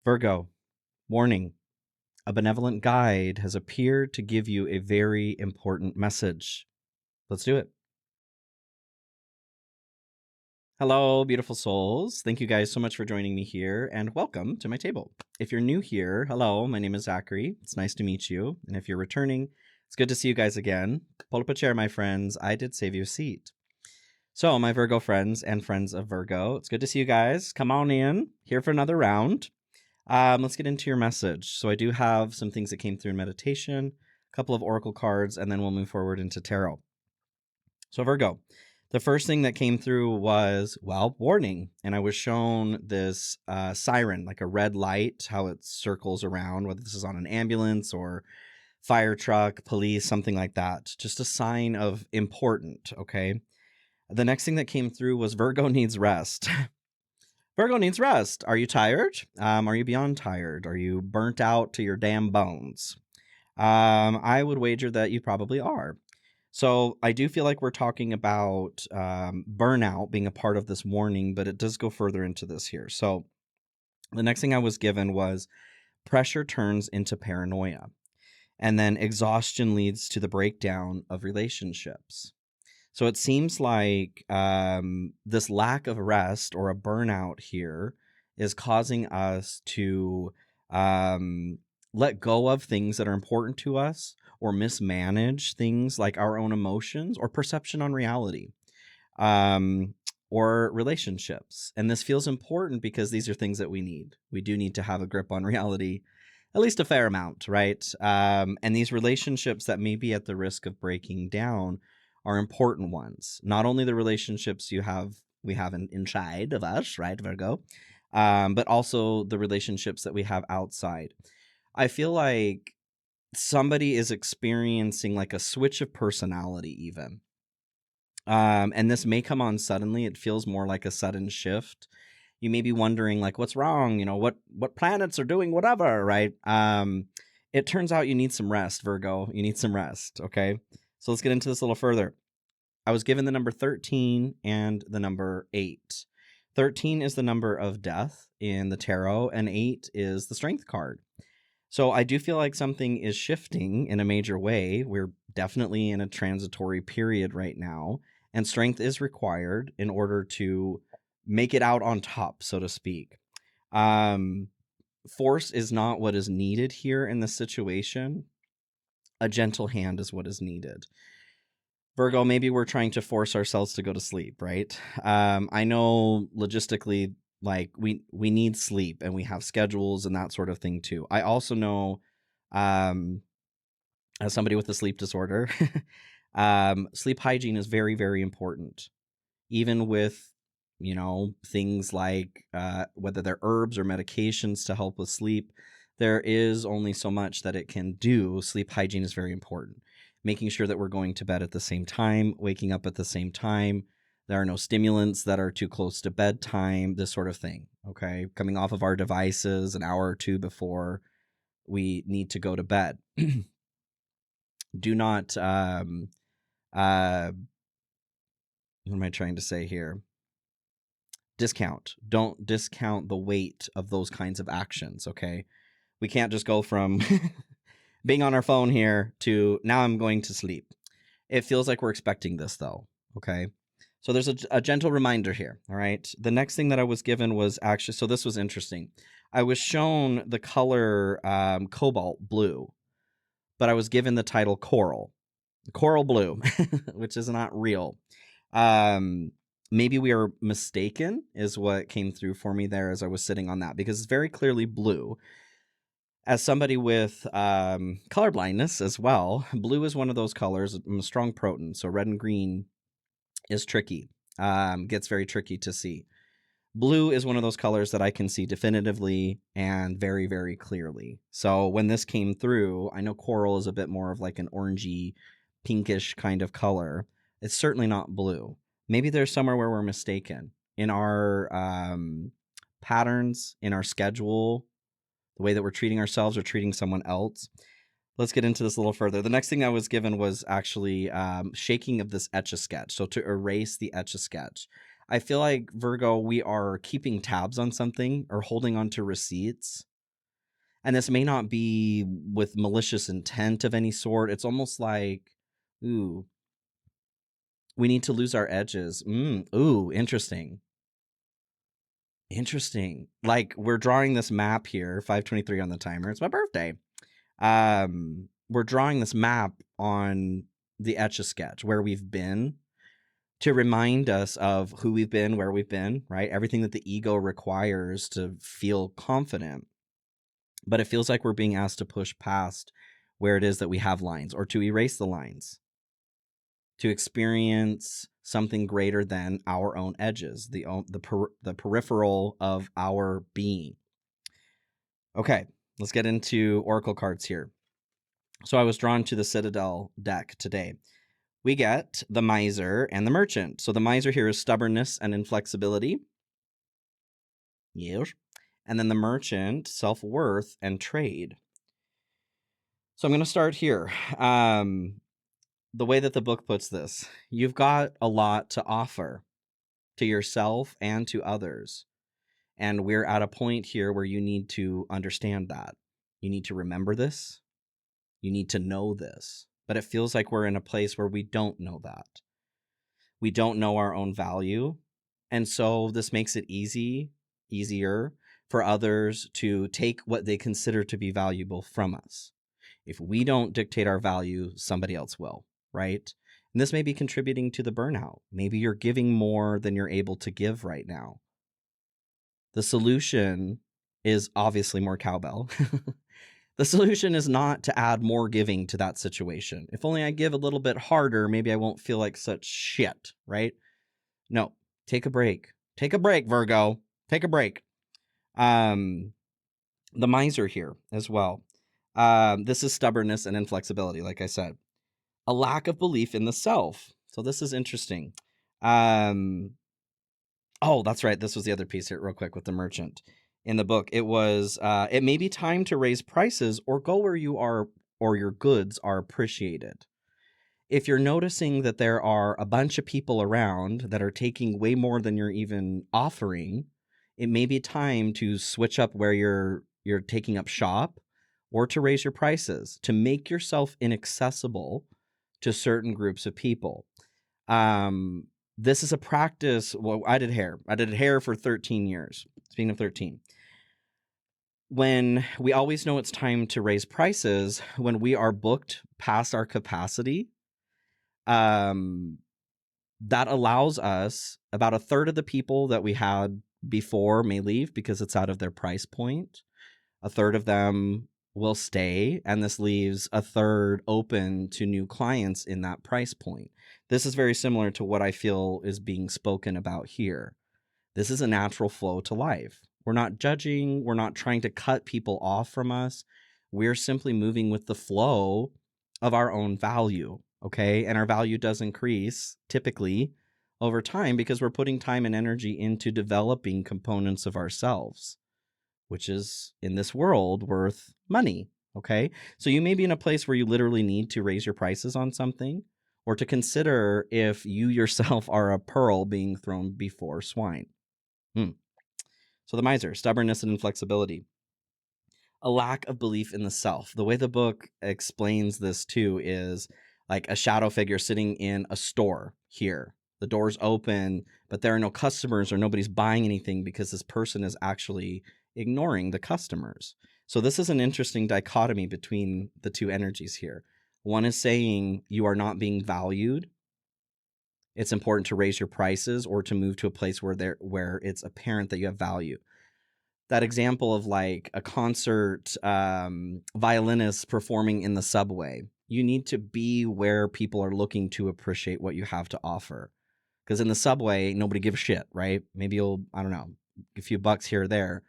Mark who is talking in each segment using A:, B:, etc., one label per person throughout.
A: Virgo, warning. A benevolent guide has appeared to give you a very important message. Let's do it. Hello, beautiful souls. Thank you guys so much for joining me here and welcome to my table. If you're new here, hello, my name is Zachary. It's nice to meet you. And if you're returning, it's good to see you guys again. Pull up a chair, my friends. I did save you a seat. So, my Virgo friends and friends of Virgo, it's good to see you guys. Come on in, here for another round. Let's get into your message. So I do have some things that came through in meditation, a couple of oracle cards, and then we'll move forward into tarot. So Virgo, the first thing that came through was, well, warning. And I was shown this siren, like a red light, how it circles around, whether this is on an ambulance or fire truck, police, something like that. Just a sign of important, okay? The next thing that came through was Virgo needs rest. Virgo needs rest. Are you tired? Are you beyond tired? Are you burnt out to your damn bones? I would wager that you probably are. So I do feel like we're talking about burnout being a part of this warning, but it does go further into this here. So the next thing I was given was pressure turns into paranoia, and then exhaustion leads to the breakdown of relationships. So it seems like this lack of rest or a burnout here is causing us to let go of things that are important to us or mismanage things like our own emotions or perception on reality or relationships. And this feels important because these are things that we need. We do need to have a grip on reality, at least a fair amount, right? And these relationships that may be at the risk of breaking down are important ones. Not only the relationships we have inside of us, right, Virgo, but also the relationships that we have outside. I feel like somebody is experiencing like a switch of personality even. And this may come on suddenly. It feels more like a sudden shift. You may be wondering like, what's wrong? You know, what planets are doing whatever, right? It turns out you need some rest, Virgo. You need some rest, okay? So let's get into this a little further. I was given the number 13 and the number 8. 13 is the number of death in the tarot, and 8 is the strength card. So I do feel like something is shifting in a major way. We're definitely in a transitory period right now, and strength is required in order to make it out on top, so to speak. Force is not what is needed here in this situation. A gentle hand is what is needed. Virgo, maybe we're trying to force ourselves to go to sleep, right? I know logistically, like we need sleep and we have schedules and that sort of thing too. I also know, as somebody with a sleep disorder, sleep hygiene is very, very important. Even with, you know, things like whether they're herbs or medications to help with sleep, there is only so much that it can do. Sleep hygiene is very important. Making sure that we're going to bed at the same time, waking up at the same time. There are no stimulants that are too close to bedtime, this sort of thing. Okay. Coming off of our devices an hour or two before we need to go to bed. Do not, what am I trying to say here? Don't discount the weight of those kinds of actions. Okay. We can't just go from being on our phone here to now I'm going to sleep. It feels like we're expecting this though. Okay. So there's a gentle reminder here. All right. The next thing that I was given was actually, so this was interesting. I was shown the color cobalt blue, but I was given the title coral blue, which is not real. Maybe we are mistaken is what came through for me there as I was sitting on that, because it's very clearly blue. As somebody with color blindness as well, blue is one of those colors. I'm a strong proton, so red and green is tricky. Gets very tricky to see. Blue is one of those colors that I can see definitively and very, very clearly. So when this came through, I know coral is a bit more of like an orangey, pinkish kind of color. It's certainly not blue. Maybe there's somewhere where we're mistaken in our patterns, in our schedule, the way that we're treating ourselves or treating someone else. Let's get into this a little further. The next thing I was given was actually shaking of this Etch-a-Sketch. So to erase the Etch-a-Sketch. I feel like, Virgo, we are keeping tabs on something or holding on to receipts And this may not be with malicious intent of any sort. It's almost like, ooh, we need to lose our edges. Ooh, interesting. Interesting. Like, we're drawing this map here, 5:23 on the timer. It's my birthday. We're drawing this map on the Etch-a-Sketch where we've been to remind us of who we've been, where we've been, right? Everything that the ego requires to feel confident. But it feels like we're being asked to push past where it is that we have lines, or to erase the lines, to experience something greater than our own edges, the peripheral of our being. Okay, let's get into oracle cards here. So I was drawn to the Citadel deck today. We get the Miser and the Merchant. So the Miser here is stubbornness and inflexibility. Yes. And then the Merchant, self-worth and trade. So I'm going to start here. The way that the book puts this, you've got a lot to offer to yourself and to others. And we're at a point here where you need to understand that. You need to remember this. You need to know this. But it feels like we're in a place where we don't know that. We don't know our own value. And so this makes it easier for others to take what they consider to be valuable from us. If we don't dictate our value, somebody else will, right? And this may be contributing to the burnout. Maybe you're giving more than you're able to give right now. The solution is obviously more cowbell. The solution is not to add more giving to that situation. If only I give a little bit harder, maybe I won't feel like such shit, right? No, take a break. Take a break, Virgo. Take a break. The Miser here as well. This is stubbornness and inflexibility, like I said. A lack of belief in the self. So this is interesting. Oh, that's right. This was the other piece here, real quick, with the Merchant. In the book, it was, it may be time to raise prices or go where you are or your goods are appreciated. If you're noticing that there are a bunch of people around that are taking way more than you're even offering, it may be time to switch up where you're taking up shop, or to raise your prices, to make yourself inaccessible to certain groups of people. This is a practice. Well, I did hair for 13 years. Speaking of 13, when we always know it's time to raise prices, when we are booked past our capacity, that allows us, about a third of the people that we had before may leave because it's out of their price point. A third of them will stay, and this leaves a third open to new clients in that price point. This is very similar to what I feel is being spoken about here. This is a natural flow to life. We're not judging. We're not trying to cut people off from us. We're simply moving with the flow of our own value, okay? And our value does increase typically over time because we're putting time and energy into developing components of ourselves, which is, in this world, worth money, okay? So you may be in a place where you literally need to raise your prices on something, or to consider if you yourself are a pearl being thrown before swine. So the Miser, stubbornness and inflexibility. A lack of belief in the self. The way the book explains this too is like a shadow figure sitting in a store here. The door's open, but there are no customers or nobody's buying anything because this person is actually ignoring the customers. So this is an interesting dichotomy between the two energies here. One is saying you are not being valued. It's important to raise your prices or to move to a place where it's apparent that you have value. That example of like a concert violinist performing in the subway. You need to be where people are looking to appreciate what you have to offer. Because in the subway, nobody gives a shit, right? Maybe you'll, I don't know, a few bucks here or there,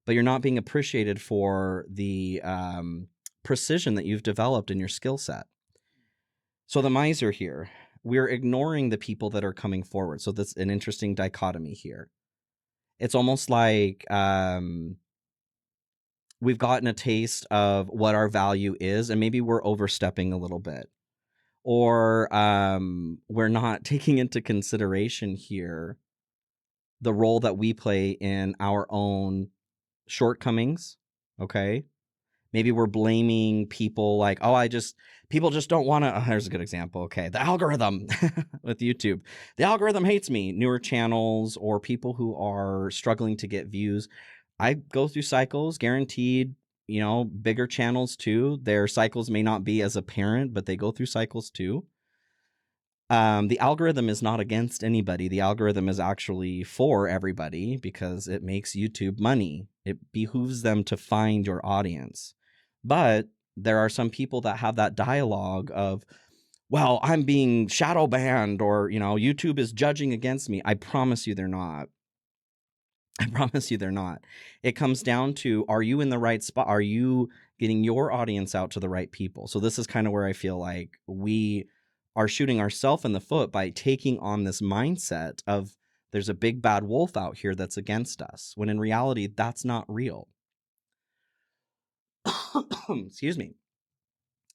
A: but you're not being appreciated for the precision that you've developed in your skill set. So the Miser here, we're ignoring the people that are coming forward. So that's an interesting dichotomy here. It's almost like we've gotten a taste of what our value is, and maybe we're overstepping a little bit. Or we're not taking into consideration here the role that we play in our own shortcomings, okay? Maybe we're blaming people like, oh, people just don't want to. Oh, here's a good example. Okay. The algorithm with YouTube. The algorithm hates me. Newer channels or people who are struggling to get views. I go through cycles, guaranteed, bigger channels too. Their cycles may not be as apparent, but they go through cycles too. The algorithm is not against anybody. The algorithm is actually for everybody because it makes YouTube money. It behooves them to find your audience. But there are some people that have that dialogue of, well, I'm being shadow banned, or, YouTube is judging against me. I promise you they're not. I promise you they're not. It comes down to, are you in the right spot? Are you getting your audience out to the right people? So this is kind of where I feel like we are shooting ourselves in the foot by taking on this mindset of there's a big bad wolf out here that's against us, when in reality, that's not real. Excuse me.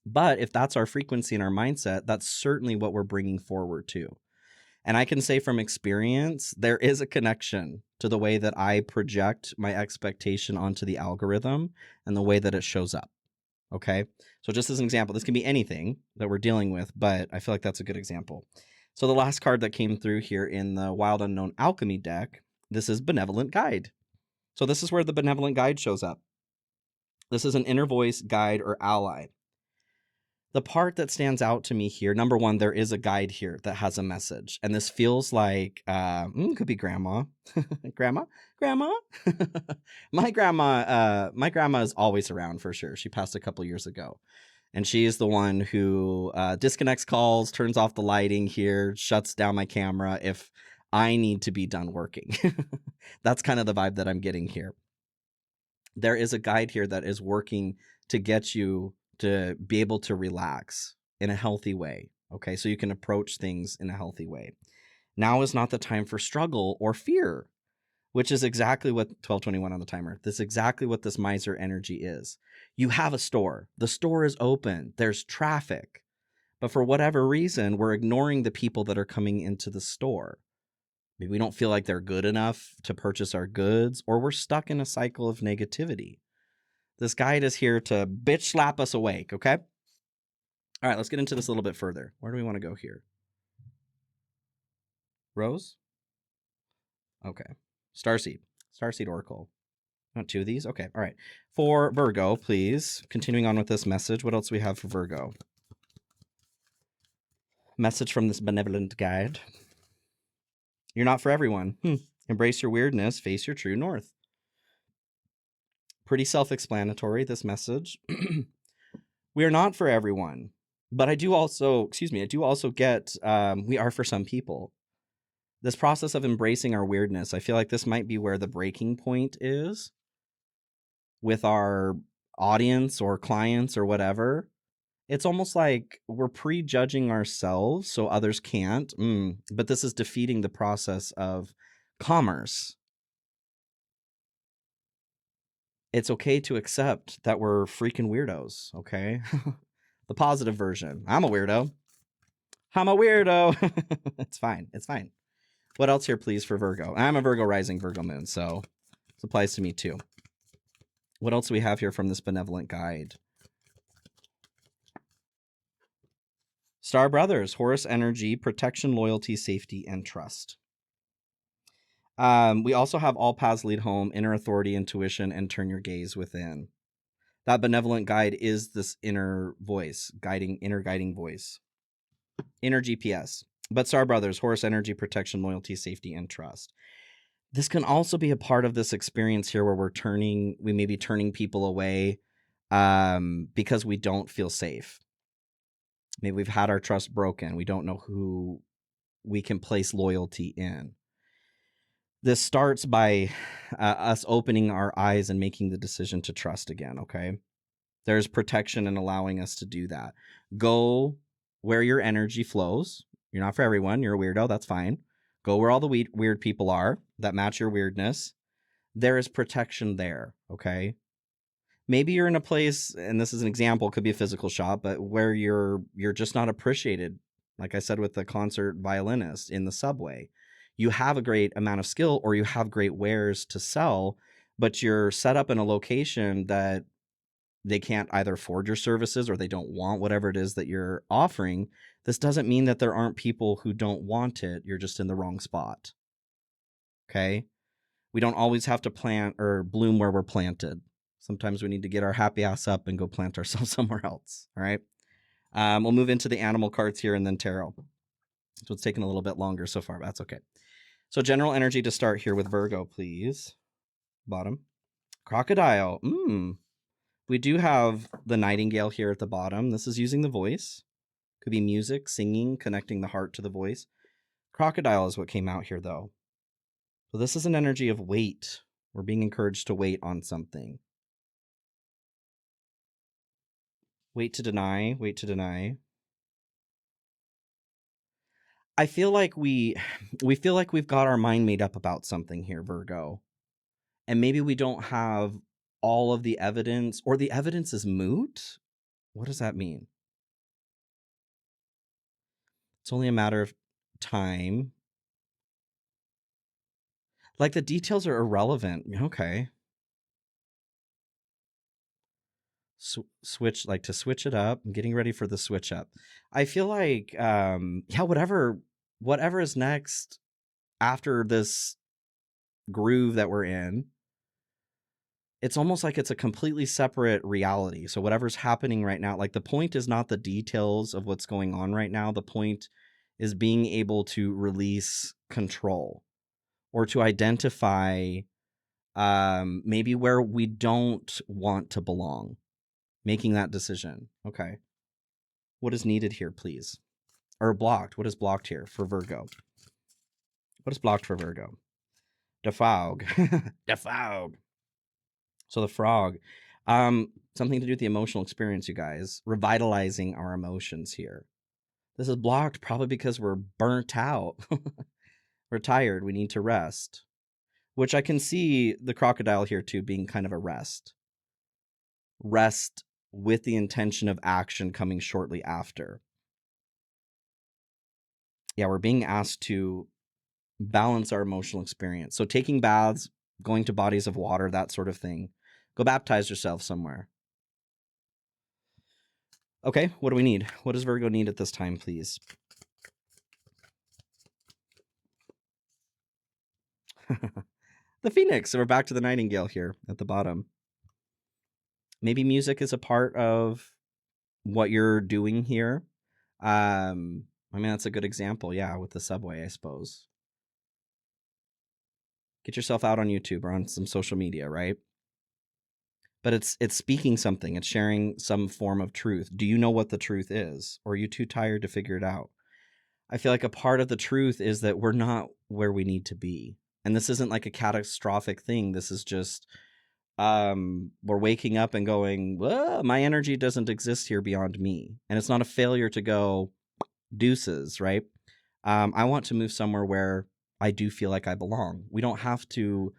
A: But if that's our frequency and our mindset, that's certainly what we're bringing forward too. And I can say from experience, there is a connection to the way that I project my expectation onto the algorithm and the way that it shows up. Okay. So just as an example, this can be anything that we're dealing with, but I feel like that's a good example. So the last card that came through here in the Wild Unknown Alchemy deck, this is Benevolent Guide. So this is where the Benevolent Guide shows up. This is an inner voice, guide, or ally. The part that stands out to me here, number one, there is a guide here that has a message. And this feels like, could be grandma. Grandma? My grandma is always around for sure. She passed a couple years ago. And she is the one who disconnects calls, turns off the lighting here, shuts down my camera if I need to be done working. That's kind of the vibe that I'm getting here. There is a guide here that is working to get you to be able to relax in a healthy way. Okay, so you can approach things in a healthy way. Now is not the time for struggle or fear, which is exactly what 1221 on the timer. This is exactly what this miser energy is. You have a store. The store is open. There's traffic. But for whatever reason, we're ignoring the people that are coming into the store. Maybe we don't feel like they're good enough to purchase our goods, or we're stuck in a cycle of negativity. This guide is here to bitch slap us awake, okay? All right, let's get into this a little bit further. Where do we want to go here? Rose? Okay. Starseed Oracle. Not two of these? Okay, all right. For Virgo, please, continuing on with this message, what else do we have for Virgo? Message from this benevolent guide. You're not for everyone. Embrace your weirdness, face your true north. Pretty self-explanatory, this message. We are not for everyone, but I do also get, we are for some people. This process of embracing our weirdness, I feel like this might be where the breaking point is with our audience or clients or whatever. It's almost like we're prejudging ourselves so others can't, but this is defeating the process of commerce. It's okay to accept that we're freaking weirdos, okay? The positive version. I'm a weirdo. It's fine. What else here, please, for Virgo? I'm a Virgo rising, Virgo moon, so this applies to me too. What else do we have here from this benevolent guide? Star Brothers, Horus energy, protection, loyalty, safety, and trust. We also have all paths lead home, inner authority, intuition, and turn your gaze within. That benevolent guide is this inner voice, inner guiding voice, inner GPS. But Star Brothers, Horus energy, protection, loyalty, safety, and trust. This can also be a part of this experience here where we may be turning people away because we don't feel safe. Maybe we've had our trust broken. We don't know who we can place loyalty in. This starts by us opening our eyes and making the decision to trust again, okay? There's protection in allowing us to do that. Go where your energy flows. You're not for everyone. You're a weirdo. That's fine. Go where all the weird people are that match your weirdness. There is protection there, okay? Maybe you're in a place, and this is an example, could be a physical shop, but where you're just not appreciated. Like I said with the concert violinist in the subway. You have a great amount of skill or you have great wares to sell, but you're set up in a location that they can't either afford your services or they don't want whatever it is that you're offering, this doesn't mean that there aren't people who don't want it. You're just in the wrong spot. Okay? We don't always have to plant or bloom where we're planted. Sometimes we need to get our happy ass up and go plant ourselves somewhere else. All right? We'll move into the animal cards here and then tarot. So it's taken a little bit longer so far, but that's okay. So general energy to start here with Virgo, please. Bottom. Crocodile. We do have the nightingale here at the bottom. This is using the voice. Could be music, singing, connecting the heart to the voice. Crocodile is what came out here, though. So this is an energy of wait. We're being encouraged to wait on something. Wait to deny, wait to deny. I feel like we feel like we've got our mind made up about something here, Virgo. And maybe we don't have all of the evidence, or the evidence is moot. What does that mean? It's only a matter of time. Like the details are irrelevant. Okay. Switch, like to switch it up. I'm getting ready for the switch up. I feel like, yeah, whatever is next after this groove that we're in, it's almost like it's a completely separate reality. So whatever's happening right now, like the point is not the details of what's going on right now. The point is being able to release control or to identify maybe where we don't want to belong, making that decision. Okay. What is needed here, please? Or blocked. What is blocked here for Virgo? What is blocked for Virgo? The fog. The fog. So the frog. Something to do with the emotional experience, you guys. Revitalizing our emotions here. This is blocked probably because we're burnt out. We're tired. We need to rest. Which I can see the crocodile here too being kind of a rest. Rest with the intention of action coming shortly after. Yeah, we're being asked to balance our emotional experience. So taking baths, going to bodies of water, that sort of thing. Go baptize yourself somewhere. Okay, what do we need? What does Virgo need at this time, please? The Phoenix. So we're back to the nightingale here at the bottom. Maybe music is a part of what you're doing here. I mean, that's a good example, yeah, with the subway, I suppose. Get yourself out on YouTube or on some social media, right? But it's speaking something. It's sharing some form of truth. Do you know what the truth is? Or are you too tired to figure it out? I feel like a part of the truth is that we're not where we need to be. And this isn't like a catastrophic thing. This is just we're waking up and going, well, my energy doesn't exist here beyond me. And it's not a failure to go deuces, right? I want to move somewhere where I do feel like I belong. We don't have to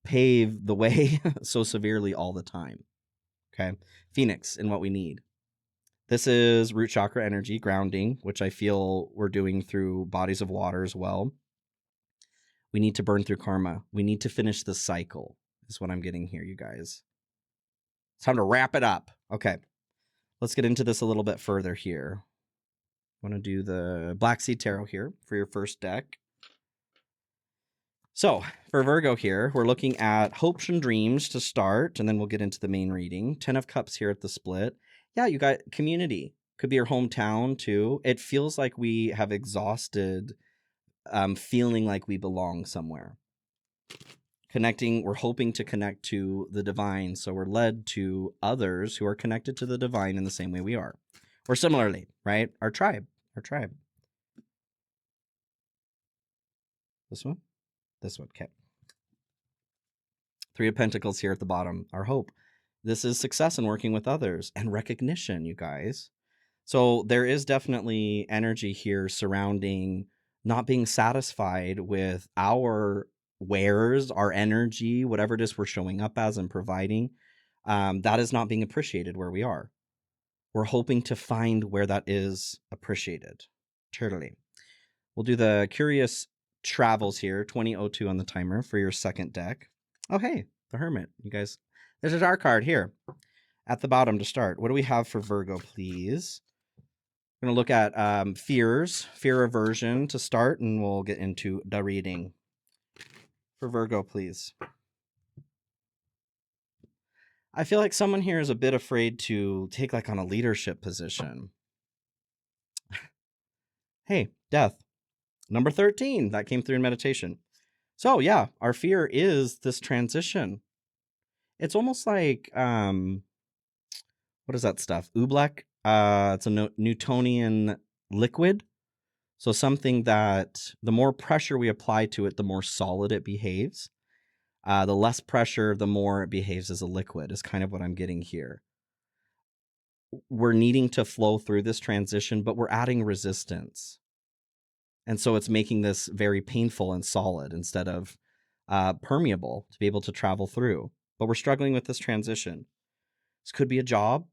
A: pave the way so severely all the time. Okay. Phoenix in what we need. This is root chakra energy, grounding, which I feel we're doing through bodies of water as well. We need to burn through karma. We need to finish the cycle, is what I'm getting here, you guys. It's time to wrap it up. Okay. Let's get into this a little bit further here. I want to do the Black Sea Tarot here for your first deck. So for Virgo here, we're looking at hopes and dreams to start, and then we'll get into the main reading. 10 of Cups here at the split. Yeah, you got community. Could be your hometown too. It feels like we have exhausted feeling like we belong somewhere. Connecting, we're hoping to connect to the divine, so we're led to others who are connected to the divine in the same way we are. Or similarly, right? Our tribe. This one? This one, okay. 3 of Pentacles here at the bottom, our hope. This is success in working with others and recognition, you guys. So there is definitely energy here surrounding not being satisfied with our wares, our energy, whatever it is we're showing up as and providing. That is not being appreciated where we are. We're hoping to find where that is appreciated. Totally. We'll do the Curious Travels here, 2002 on the timer for your second deck. Oh, hey, the Hermit. You guys, there's a dark card here. at the bottom to start. What do we have for Virgo, please? We're going to look at fear aversion to start, and we'll get into the reading. For Virgo, please. I feel like someone here is a bit afraid to take like on a leadership position. Hey, death. Number 13, that came through in meditation. So yeah, our fear is this transition. It's almost like, what is that stuff? Oobleck. It's a Newtonian liquid. So something that the more pressure we apply to it, the more solid it behaves. The less pressure, the more it behaves as a liquid, is kind of what I'm getting here. We're needing to flow through this transition, but we're adding resistance. And so it's making this very painful and solid instead of permeable to be able to travel through. But we're struggling with this transition. This could be a job.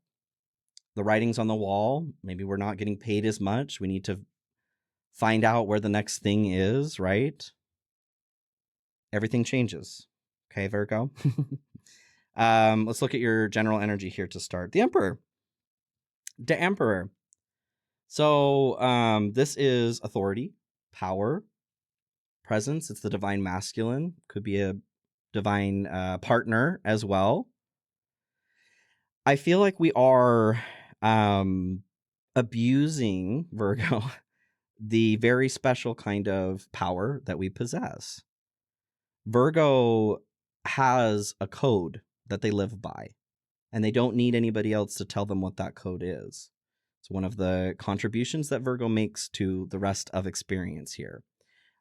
A: The writing's on the wall. Maybe we're not getting paid as much. We need to find out where the next thing is, right? Everything changes. Okay, Virgo. Let's look at your general energy here to start. The Emperor. The Emperor. So this is authority, power, presence. It's the divine masculine. Could be a divine partner as well. I feel like we are abusing, Virgo, the very special kind of power that we possess. Virgo has a code that they live by, and they don't need anybody else to tell them what that code is. It's one of the contributions that Virgo makes to the rest of experience here.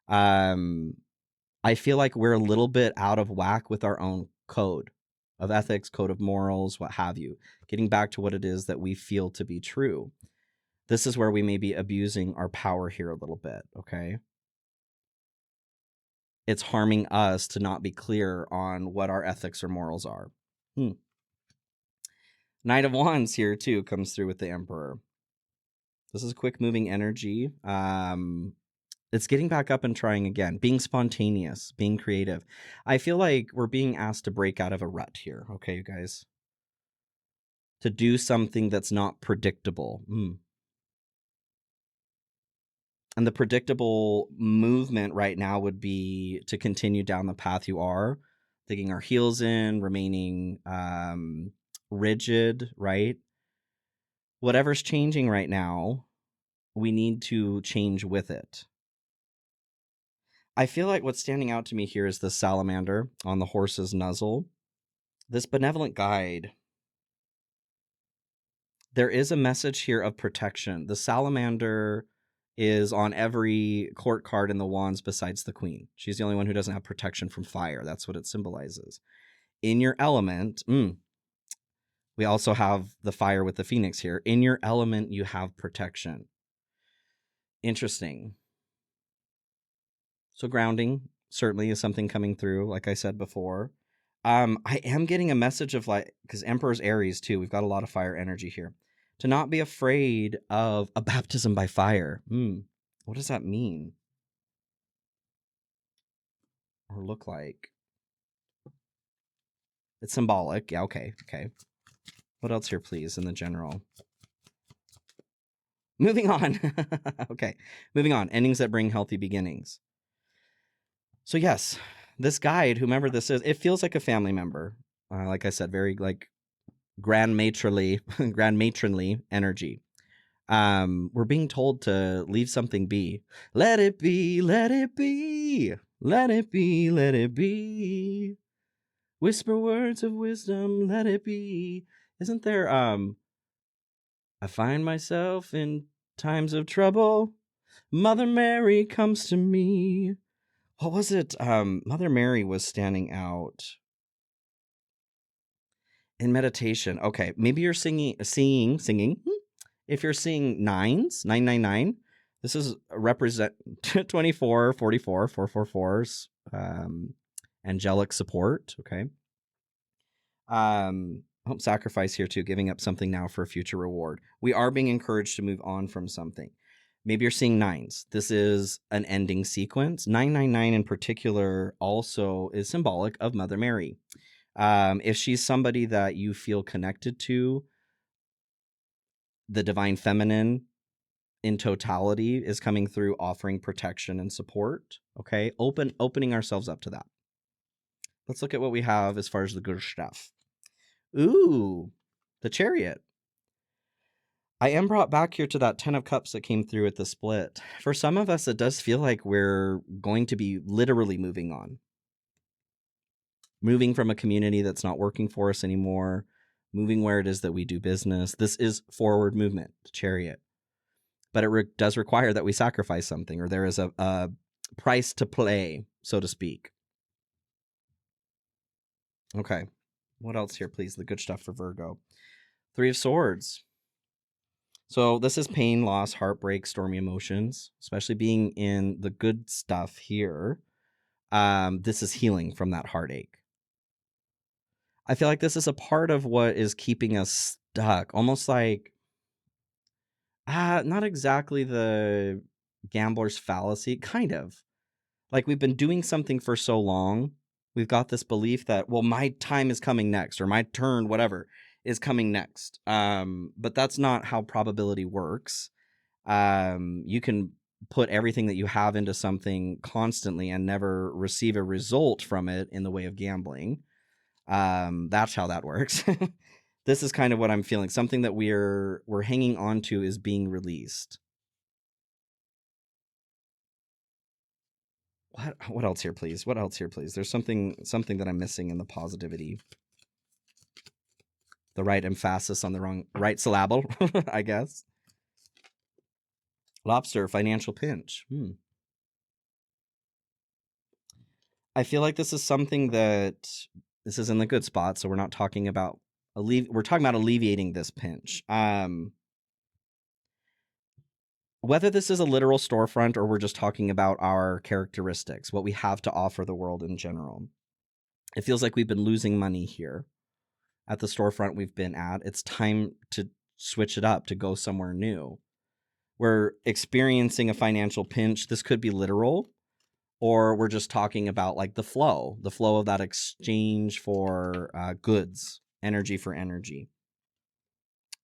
A: I feel like we're a little bit out of whack with our own code of ethics, code of morals, what have you, getting back to what it is that we feel to be true. This is where we may be abusing our power here a little bit, okay? It's harming us to not be clear on what our ethics or morals are. Knight of Wands here too comes through with the Emperor. This is a quick moving energy. It's getting back up and trying again, being spontaneous, being creative. I feel like we're being asked to break out of a rut here, okay, you guys? To do something that's not predictable. And the predictable movement right now would be to continue down the path you are, digging our heels in, remaining rigid, right? Whatever's changing right now, we need to change with it. I feel like what's standing out to me here is the salamander on the horse's muzzle. This benevolent guide. There is a message here of protection. The salamander is on every court card in the wands besides the queen. She's the only one who doesn't have protection from fire. That's what it symbolizes. In your element, we also have the fire with the phoenix here. In your element, you have protection. Interesting. So grounding certainly is something coming through, like I said before. I am getting a message of like, because Emperor's Aries too, we've got a lot of fire energy here. To not be afraid of a baptism by fire. What does that mean? Or look like? It's symbolic. Yeah, okay. What else here, please, in the general? Moving on. Okay, moving on. Endings that bring healthy beginnings. So yes, this guide, whomever this is, it feels like a family member. Like I said, very like grand matronly energy. We're being told to leave something be. Let it be, let it be, let it be, let it be. Whisper words of wisdom, let it be. Isn't there I find myself in times of trouble. Mother Mary comes to me. What was it? Mother Mary was standing out in meditation. Okay, maybe you're singing. If you're seeing 999, this is represent 24, 44, 444's angelic support. Okay. Sacrifice here too, giving up something now for a future reward. We are being encouraged to move on from something. Maybe you're seeing 9s. This is an ending sequence. 999 in particular also is symbolic of Mother Mary. If she's somebody that you feel connected to, the divine feminine in totality is coming through, offering protection and support. Okay, opening ourselves up to that. Let's look at what we have as far as the good stuff. Ooh, the Chariot. I am brought back here to that 10 of Cups that came through at the split. For some of us, it does feel like we're going to be literally moving on. Moving from a community that's not working for us anymore. Moving where it is that we do business. This is forward movement, the Chariot. But it does require that we sacrifice something, or there is a price to play, so to speak. Okay. What else here, please? The good stuff for Virgo. 3 of Swords. So this is pain, loss, heartbreak, stormy emotions, especially being in the good stuff here. This is healing from that heartache. I feel like this is a part of what is keeping us stuck. Almost like, not exactly the gambler's fallacy, kind of. Like we've been doing something for so long. We've got this belief that, well, my time is coming next, or my turn, whatever, is coming next. But that's not how probability works. You can put everything that you have into something constantly and never receive a result from it in the way of gambling. That's how that works. This is kind of what I'm feeling. Something that we're hanging on to is being released. What else here, please? What else here, please? There's something that I'm missing in the positivity. The right emphasis on the wrong right syllable, I guess. Lobster, financial pinch. I feel like this is something that this is in the good spot, so we're not talking about we're talking about alleviating this pinch. Whether this is a literal storefront or we're just talking about our characteristics, what we have to offer the world in general. It feels like we've been losing money here at the storefront we've been at. It's time to switch it up, to go somewhere new. We're experiencing a financial pinch. This could be literal, or we're just talking about like the flow of that exchange for goods, energy for energy.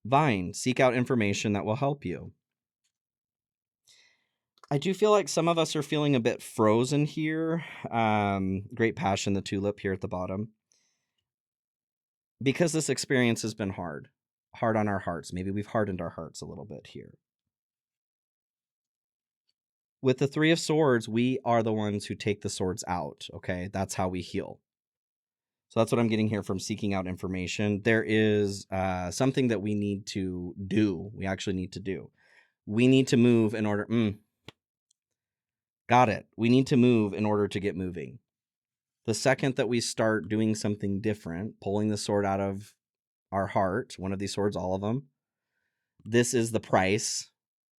A: Vine, seek out information that will help you. I do feel like some of us are feeling a bit frozen here. Great passion, the tulip here at the bottom. Because this experience has been hard on our hearts. Maybe we've hardened our hearts a little bit here. With the 3 of Swords, we are the ones who take the swords out, okay? That's how we heal. So that's what I'm getting here from seeking out information. There is something that we need to do. We actually need to do. We need to move in order... Got it. We need to move in order to get moving. The second that we start doing something different, pulling the sword out of our heart, one of these swords, all of them, this is the price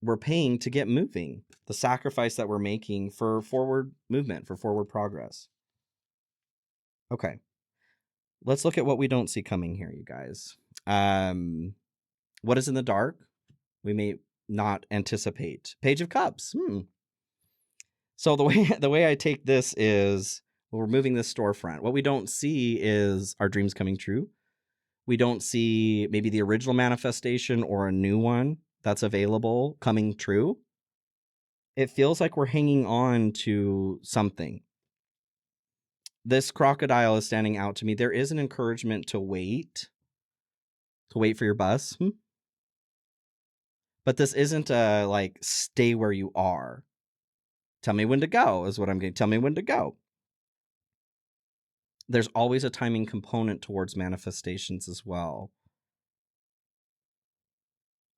A: we're paying to get moving. The sacrifice that we're making for forward movement, for forward progress. Okay. Let's look at what we don't see coming here, you guys. What is in the dark? We may not anticipate. Page of Cups. So the way I take this is, well, we're moving this storefront. What we don't see is our dreams coming true. We don't see maybe the original manifestation or a new one that's available coming true. It feels like we're hanging on to something. This crocodile is standing out to me. There is an encouragement to wait for your bus. But this isn't a like stay where you are. Tell me when to go is what I'm getting. Tell me when to go. There's always a timing component towards manifestations as well.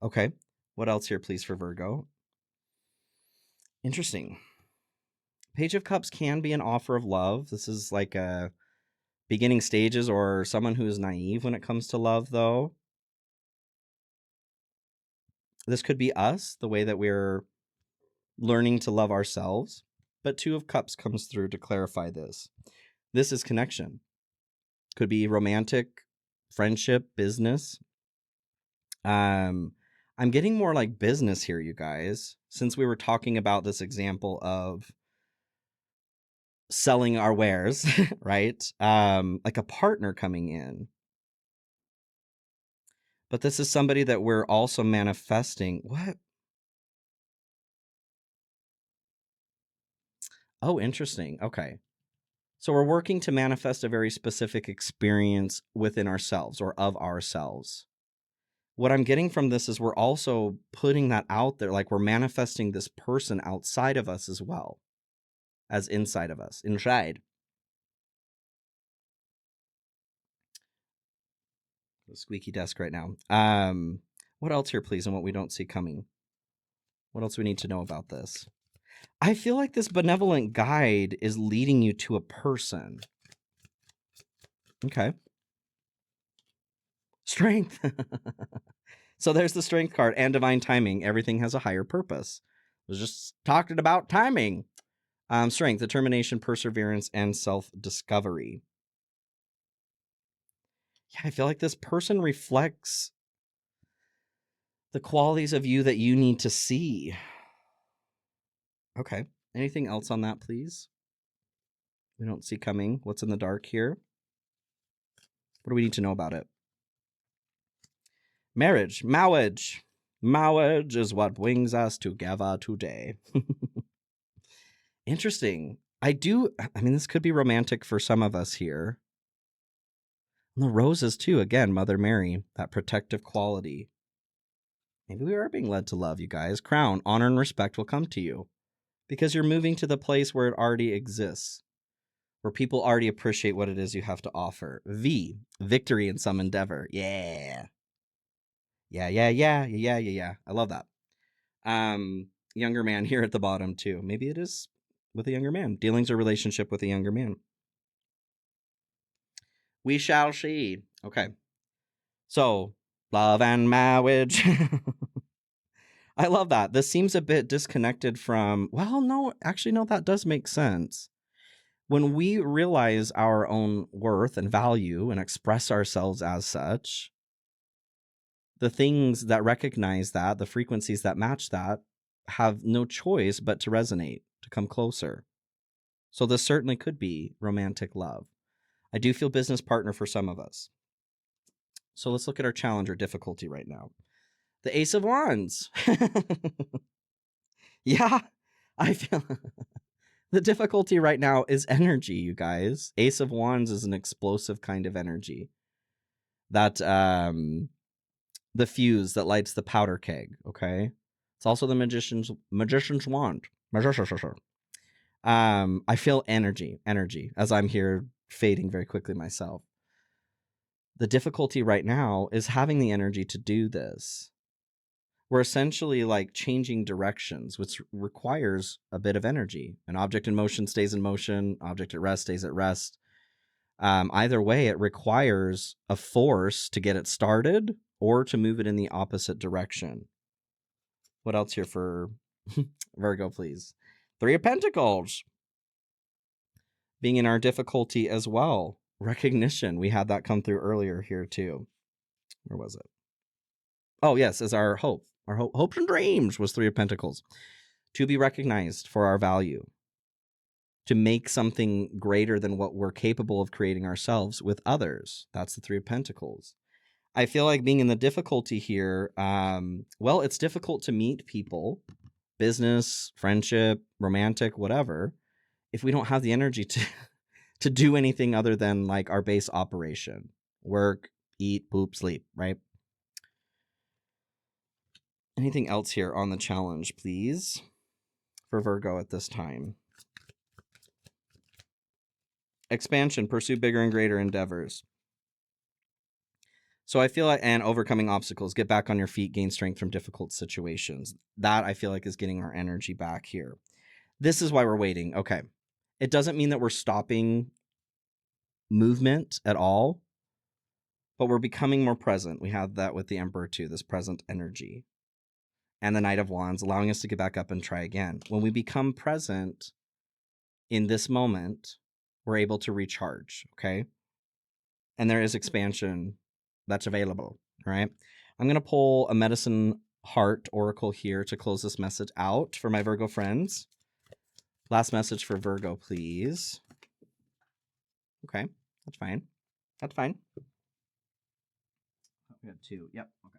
A: Okay. What else here, please, for Virgo? Interesting. Page of Cups can be an offer of love. This is like a beginning stages or someone who is naive when it comes to love, though. This could be us, the way that we're learning to love ourselves. But 2 of Cups comes through to clarify this. This is connection. Could be romantic, friendship, business. I'm getting more like business here, you guys, since we were talking about this example of selling our wares, right? Like a partner coming in. But this is somebody that we're also manifesting. What? Oh, interesting. Okay. So we're working to manifest a very specific experience within ourselves or of ourselves. What I'm getting from this is we're also putting that out there, like we're manifesting this person outside of us as well as inside of us, inside. The squeaky desk right now. What else here, please, and what we don't see coming? What else we need to know about this? I feel like this benevolent guide is leading you to a person. Okay. Strength. So there's the strength card and divine timing. Everything has a higher purpose. I was just talking about timing. Strength, determination, perseverance, and self-discovery. Yeah, I feel like this person reflects the qualities of you that you need to see. Okay. Anything else on that, please? We don't see coming. What's in the dark here? What do we need to know about it? Marriage. Marriage. Marriage is what brings us together today. Interesting. I mean, this could be romantic for some of us here. And the roses, too. Again, Mother Mary, that protective quality. Maybe we are being led to love, you guys. Crown, honor, and respect will come to you because you're moving to the place where it already exists, where people already appreciate what it is you have to offer. V, victory in some endeavor. Yeah. Yeah. I love that. Younger man here at the bottom, too. Maybe it is with a younger man. Dealings or relationship with a younger man. We shall see. Okay. So, love and marriage. I love that. This seems a bit disconnected from, well, no, actually, no, that does make sense. When we realize our own worth and value and express ourselves as such, the things that recognize that, the frequencies that match that, have no choice but to resonate, to come closer. So this certainly could be romantic love. I do feel business partner for some of us. So let's look at our challenge or difficulty right now. The Ace of Wands. Yeah, I feel the difficulty right now is energy, you guys. Ace of Wands is an explosive kind of energy. That the fuse that lights the powder keg, okay? It's also the magician's wand. I feel energy as I'm here fading very quickly myself. The difficulty right now is having the energy to do this. We're essentially like changing directions, which requires a bit of energy. An object in motion stays in motion, object at rest stays at rest. Either way, it requires a force to get it started or to move it in the opposite direction. What else here for Virgo, please? 3 of Pentacles. Being in our difficulty as well. Recognition. We had that come through earlier here too. Where was it? Oh, yes, as our hope. Our hopes and dreams was 3 of Pentacles. To be recognized for our value. To make something greater than what we're capable of creating ourselves with others. That's the 3 of Pentacles. I feel like being in the difficulty here, well, it's difficult to meet people, business, friendship, romantic, whatever, if we don't have the energy to do anything other than like our base operation. Work, eat, poop, sleep, right? Anything else here on the challenge, please, for Virgo at this time? Expansion, pursue bigger and greater endeavors. So I feel like, and overcoming obstacles, get back on your feet, gain strength from difficult situations. That I feel like is getting our energy back here. This is why we're waiting. Okay. It doesn't mean that we're stopping movement at all, but we're becoming more present. We have that with the Emperor too, this present energy. And the Knight of Wands, allowing us to get back up and try again. When we become present in this moment, we're able to recharge, okay? And there is expansion that's available, all right? I'm going to pull a Medicine Heart Oracle here to close this message out for my Virgo friends. Last message for Virgo, please. Okay, that's fine. That's fine. We have 2. Yep. Okay.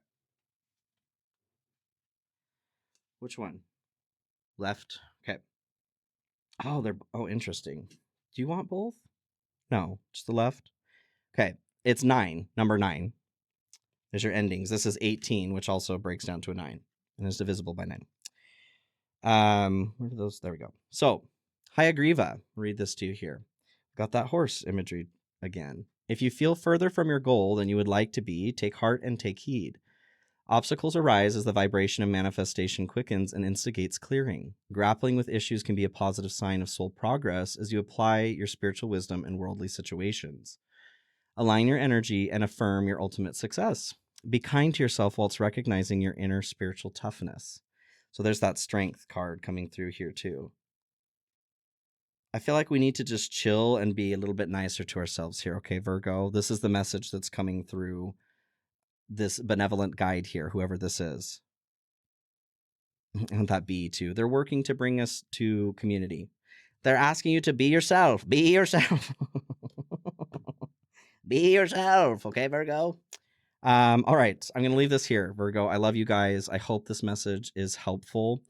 A: Which one? Left. Okay. Oh, interesting. Do you want both? No, just the left. Okay. It's 9, number 9. There's your endings. This is 18, which also breaks down to a 9 and is divisible by 9. Where are those? There we go. So, Hayagriva, read this to you here. Got that horse imagery again. If you feel further from your goal than you would like to be, take heart and take heed. Obstacles arise as the vibration of manifestation quickens and instigates clearing. Grappling with issues can be a positive sign of soul progress as you apply your spiritual wisdom in worldly situations. Align your energy and affirm your ultimate success. Be kind to yourself whilst recognizing your inner spiritual toughness. So there's that strength card coming through here too. I feel like we need to just chill and be a little bit nicer to ourselves here, okay, Virgo? This is the message that's coming through this benevolent guide here, whoever this is. And that be too. They're working to bring us to community. They're asking you to be yourself. Be yourself. Be yourself, okay, Virgo? All right, I'm going to leave this here, Virgo. I love you guys. I hope this message is helpful.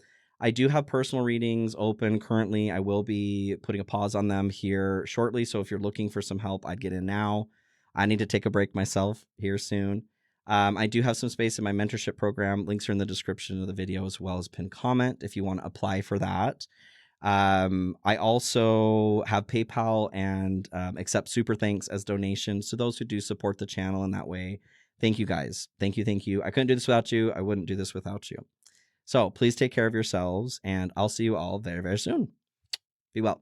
A: I do have personal readings open currently. I will be putting a pause on them here shortly. So if you're looking for some help, I'd get in now. I need to take a break myself here soon. I do have some space in my mentorship program. Links are in the description of the video as well as pinned comment if you want to apply for that. I also have PayPal and accept super thanks as donations to those who do support the channel in that way. Thank you guys. Thank you. Thank you. I couldn't do this without you. I wouldn't do this without you. So please take care of yourselves, and I'll see you all very, very soon. Be well.